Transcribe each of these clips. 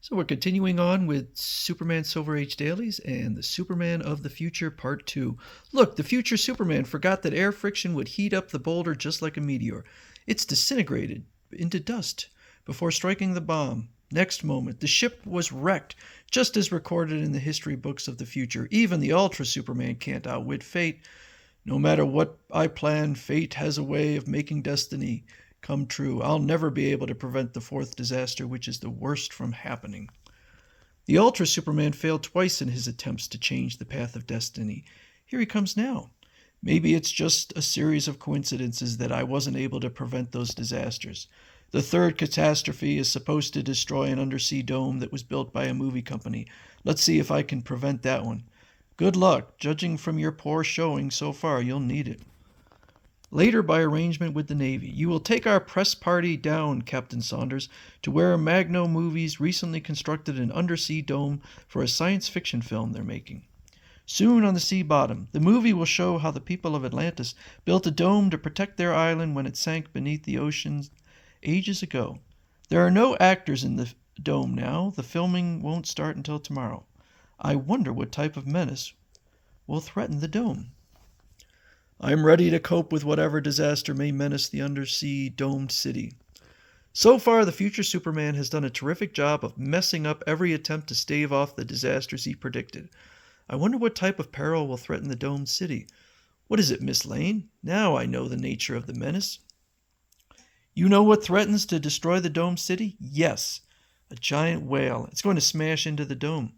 So we're continuing on with Superman Silver Age Dailies and the Superman of the Future Part 2. Look, the future Superman forgot that air friction would heat up the boulder just like a meteor. It's disintegrated into dust before striking the bomb. Next moment, the ship was wrecked, just as recorded in the history books of the future. Even the Ultra Superman can't outwit fate. No matter what I plan, fate has a way of making destiny come true. I'll never be able to prevent the fourth disaster, which is the worst, from happening. The Ultra Superman failed twice in his attempts to change the path of destiny. Here he comes now. Maybe it's just a series of coincidences that I wasn't able to prevent those disasters. The third catastrophe is supposed to destroy an undersea dome that was built by a movie company. Let's see if I can prevent that one. Good luck. Judging from your poor showing so far, you'll need it. Later, by arrangement with the Navy, you will take our press party down, Captain Saunders, to where Magno Movies recently constructed an undersea dome for a science fiction film they're making. Soon on the sea bottom, the movie will show how the people of Atlantis built a dome to protect their island when it sank beneath the oceans ages ago. There are no actors in the dome now. The filming won't start until tomorrow. I wonder what type of menace will threaten the dome. I'm ready to cope with whatever disaster may menace the undersea domed city. So far, the future Superman has done a terrific job of messing up every attempt to stave off the disasters he predicted. I wonder what type of peril will threaten the domed city. What is it, Miss Lane? Now I know the nature of the menace. You know what threatens to destroy the domed city? Yes, a giant whale. It's going to smash into the dome.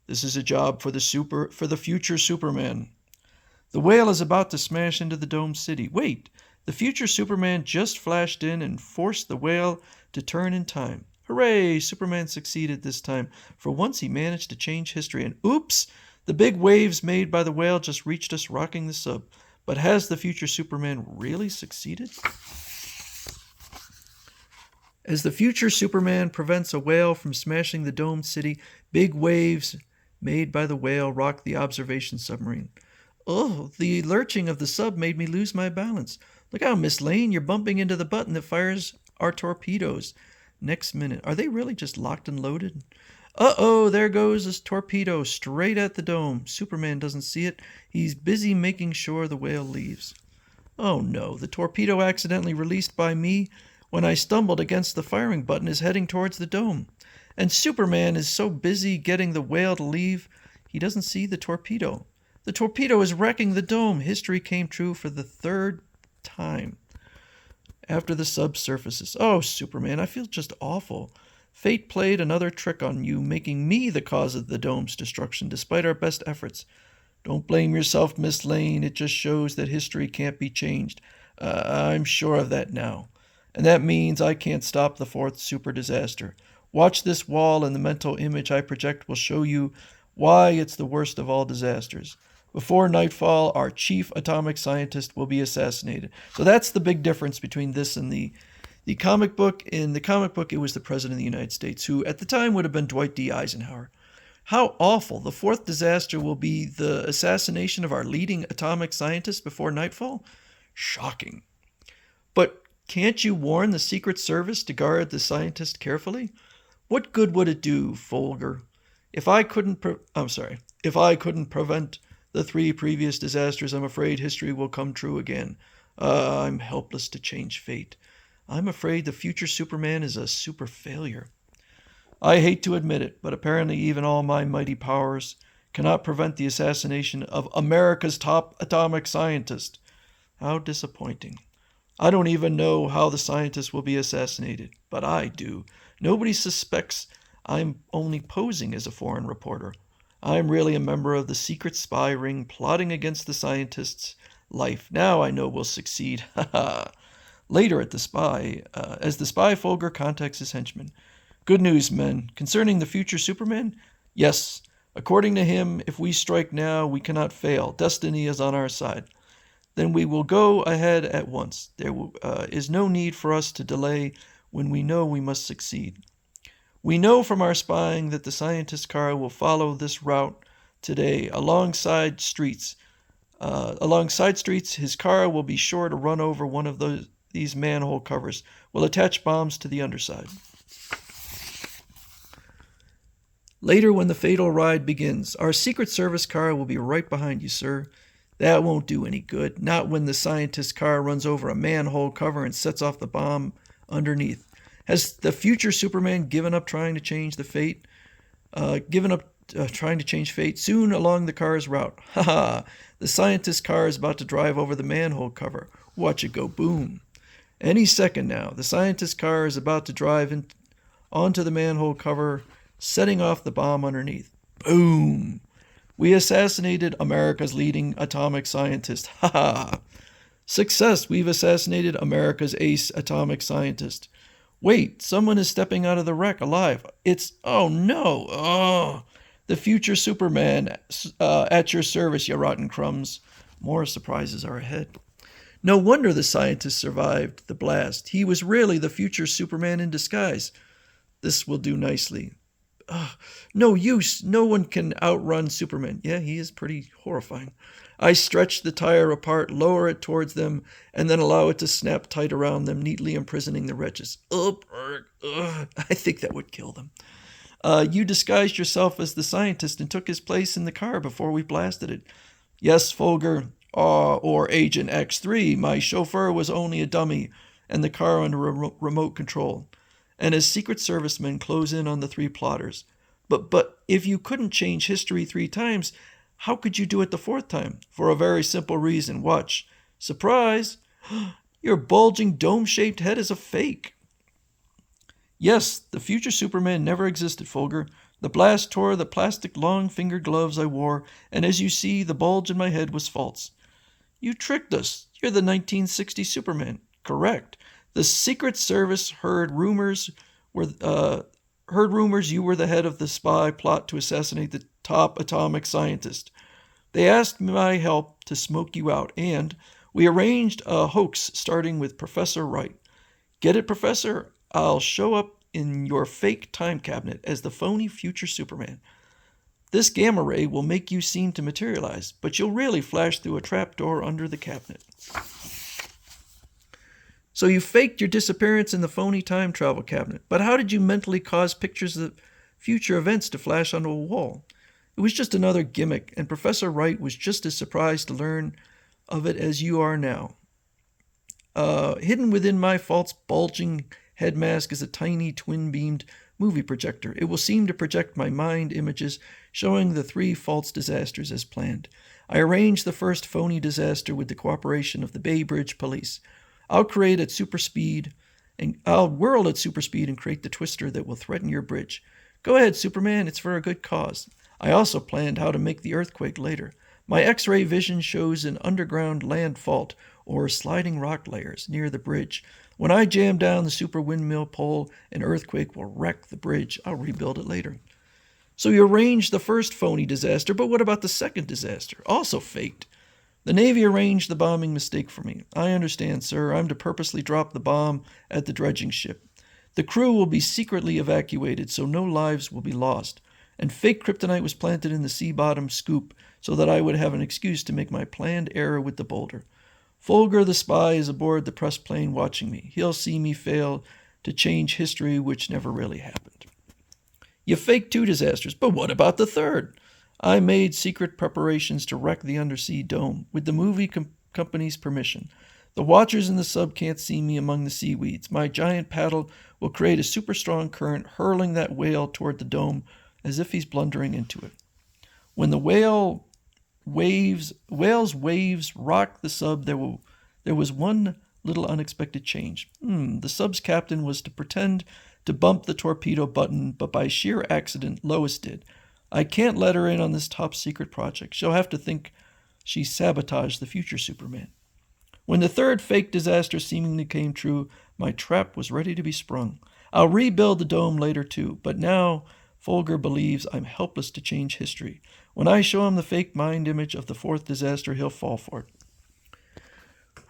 This is a job for the future Superman. The whale is about to smash into the domed city. Wait, the future Superman just flashed in and forced the whale to turn in time. Hooray, Superman succeeded this time. For once he managed to change history. And oops, the big waves made by the whale just reached us rocking the sub. But has the future Superman really succeeded? As the future Superman prevents a whale from smashing the domed city, big waves made by the whale rock the observation submarine. Oh, the lurching of the sub made me lose my balance. Look out, Miss Lane, you're bumping into the button that fires our torpedoes. Next minute, are they really just locked and loaded? Uh-oh, there goes a torpedo straight at the dome. Superman doesn't see it. He's busy making sure the whale leaves. Oh no, the torpedo accidentally released by me when I stumbled against the firing button is heading towards the dome. And Superman is so busy getting the whale to leave, he doesn't see the torpedo. The torpedo is wrecking the dome. History came true for the third time. After the subsurfaces. Oh, Superman, I feel just awful. Fate played another trick on you, making me the cause of the dome's destruction, despite our best efforts. Don't blame yourself, Miss Lane. It just shows that history can't be changed. I'm sure of that now. And that means I can't stop the fourth super disaster. Watch this wall, and the mental image I project will show you why it's the worst of all disasters. Before nightfall, our chief atomic scientist will be assassinated. So that's the big difference between this and the comic book. In the comic book, it was the President of the United States, who at the time would have been Dwight D. Eisenhower. How awful. The fourth disaster will be the assassination of our leading atomic scientist before nightfall? Shocking. But can't you warn the Secret Service to guard the scientist carefully? What good would it do, Folger? If I couldn't prevent the three previous disasters, I'm afraid history will come true again. I'm helpless to change fate. I'm afraid the future Superman is a super failure. I hate to admit it, but apparently even all my mighty powers cannot prevent the assassination of America's top atomic scientist. How disappointing. I don't even know how the scientist will be assassinated, but I do. Nobody suspects I'm only posing as a foreign reporter. I'm really a member of the secret spy ring plotting against the scientist's life. Now I know we'll succeed. Ha ha. Later as the spy Folger contacts his henchmen. Good news, men. Concerning the future Superman? Yes. According to him, if we strike now, we cannot fail. Destiny is on our side. Then we will go ahead at once. There is no need for us to delay when we know we must succeed. We know from our spying that the scientist car will follow this route today along side streets. His car will be sure to run over one of these manhole covers. We'll attach bombs to the underside. Later, when the fatal ride begins, our Secret Service car will be right behind you, sir. That won't do any good, not when the scientist's car runs over a manhole cover and sets off the bomb underneath. Has the future Superman given up trying to change the fate? Trying to change fate? Soon along the car's route. Ha ha! The scientist's car is about to drive over the manhole cover. Watch it go boom. Any second now, the scientist's car is about to drive onto the manhole cover, setting off the bomb underneath. Boom! We assassinated America's leading atomic scientist. Ha ha! Success! We've assassinated America's ace atomic scientist. Wait, someone is stepping out of the wreck alive. Oh no! Oh! The future Superman at your service, you rotten crumbs. More surprises are ahead. No wonder the scientist survived the blast. He was really the future Superman in disguise. This will do nicely. No use. No one can outrun Superman. Yeah, he is pretty horrifying. I stretch the tire apart, lower it towards them, and then allow it to snap tight around them, neatly imprisoning the wretches. I think that would kill them. You disguised yourself as the scientist and took his place in the car before we blasted it. Yes, Folger, or Agent X3, my chauffeur was only a dummy, and the car under remote control. And as Secret Service men close in on the three plotters. But if you couldn't change history 3 times, how could you do it the 4th time? For a very simple reason. Watch. Surprise! Your bulging dome-shaped head is a fake. Yes, the future Superman never existed, Folger. The blast tore the plastic long-fingered gloves I wore, and as you see, the bulge in my head was false. You tricked us. You're the 1960 Superman. Correct. The Secret Service heard rumors you were the head of the spy plot to assassinate the top atomic scientist. They asked my help to smoke you out, and we arranged a hoax starting with Professor Wright. Get it, Professor? I'll show up in your fake time cabinet as the phony future Superman. This gamma ray will make you seem to materialize, but you'll really flash through a trapdoor under the cabinet. So you faked your disappearance in the phony time travel cabinet, but how did you mentally cause pictures of future events to flash onto a wall? It was just another gimmick, and Professor Wright was just as surprised to learn of it as you are now. Hidden within my false bulging head mask is a tiny twin-beamed movie projector. It will seem to project my mind images showing the 3 false disasters as planned. I arranged the first phony disaster with the cooperation of the Bay Bridge police. I'll whirl at super speed and create the twister that will threaten your bridge. Go ahead, Superman, it's for a good cause. I also planned how to make the earthquake later. My X-ray vision shows an underground land fault or sliding rock layers near the bridge. When I jam down the super windmill pole, an earthquake will wreck the bridge. I'll rebuild it later. So you arranged the first phony disaster, but what about the second disaster? Also faked. The Navy arranged the bombing mistake for me. I understand, sir. I'm to purposely drop the bomb at the dredging ship. The crew will be secretly evacuated, so no lives will be lost. And fake kryptonite was planted in the sea bottom scoop so that I would have an excuse to make my planned error with the boulder. Folger the spy is aboard the press plane watching me. He'll see me fail to change history, which never really happened. You faked 2 disasters, but what about the third? I made secret preparations to wreck the undersea dome with the movie company's permission. The watchers in the sub can't see me among the seaweeds. My giant paddle will create a super strong current, hurling that whale toward the dome as if he's blundering into it. When the whale's waves rocked the sub, there was one little unexpected change. The sub's captain was to pretend to bump the torpedo button, but by sheer accident, Lois did. I can't let her in on this top secret project. She'll have to think she sabotaged the future Superman. When the third fake disaster seemingly came true, my trap was ready to be sprung. I'll rebuild the dome later too, but now Folger believes I'm helpless to change history. When I show him the fake mind image of the 4th disaster, he'll fall for it.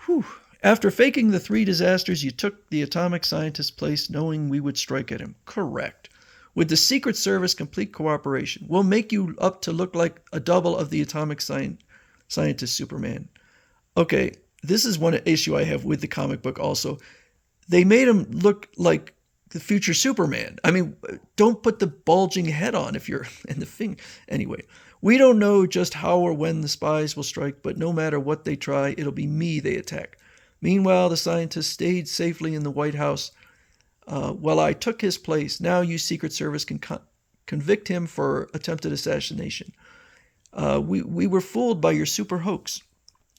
Whew. After faking the 3 disasters, you took the atomic scientist's place knowing we would strike at him. Correct. With the Secret Service complete cooperation, we'll make you up to look like a double of the atomic scientist Superman. Okay, this is one issue I have with the comic book also. They made him look like the future Superman. I mean, don't put the bulging head on if you're in the thing. Anyway, we don't know just how or when the spies will strike, but no matter what they try, it'll be me they attack. Meanwhile, the scientist stayed safely in the White House while I took his place. Now you Secret Service can convict him for attempted assassination. We were fooled by your super hoax.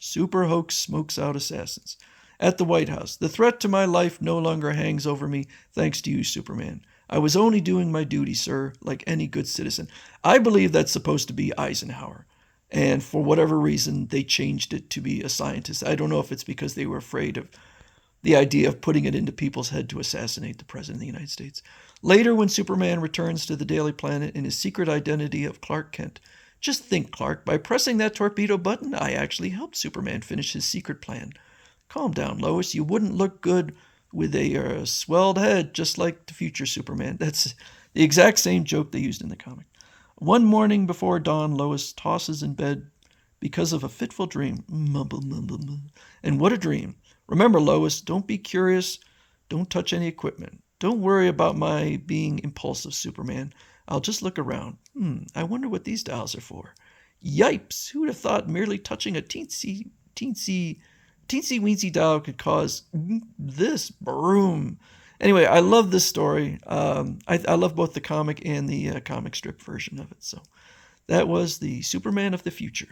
Super hoax smokes out assassins. At the White House, the threat to my life no longer hangs over me thanks to you, Superman. I was only doing my duty, sir, like any good citizen. I believe that's supposed to be Eisenhower. And for whatever reason, they changed it to be a scientist. I don't know if it's because they were afraid of the idea of putting it into people's head to assassinate the President of the United States. Later, when Superman returns to the Daily Planet in his secret identity of Clark Kent, just think, Clark, by pressing that torpedo button, I actually helped Superman finish his secret plan. Calm down, Lois. You wouldn't look good with a swelled head just like the future Superman. That's the exact same joke they used in the comic. One morning before dawn, Lois tosses in bed because of a fitful dream. Mumble, mumble, mumble. And what a dream. Remember, Lois, don't be curious. Don't touch any equipment. Don't worry about my being impulsive, Superman. I'll just look around. I wonder what these dials are for. Yipes! Who'd have thought merely touching a teensy weensy dial could cause this broom? Anyway, I love this story. I love both the comic and the comic strip version of it. So that was the Superman of the Future.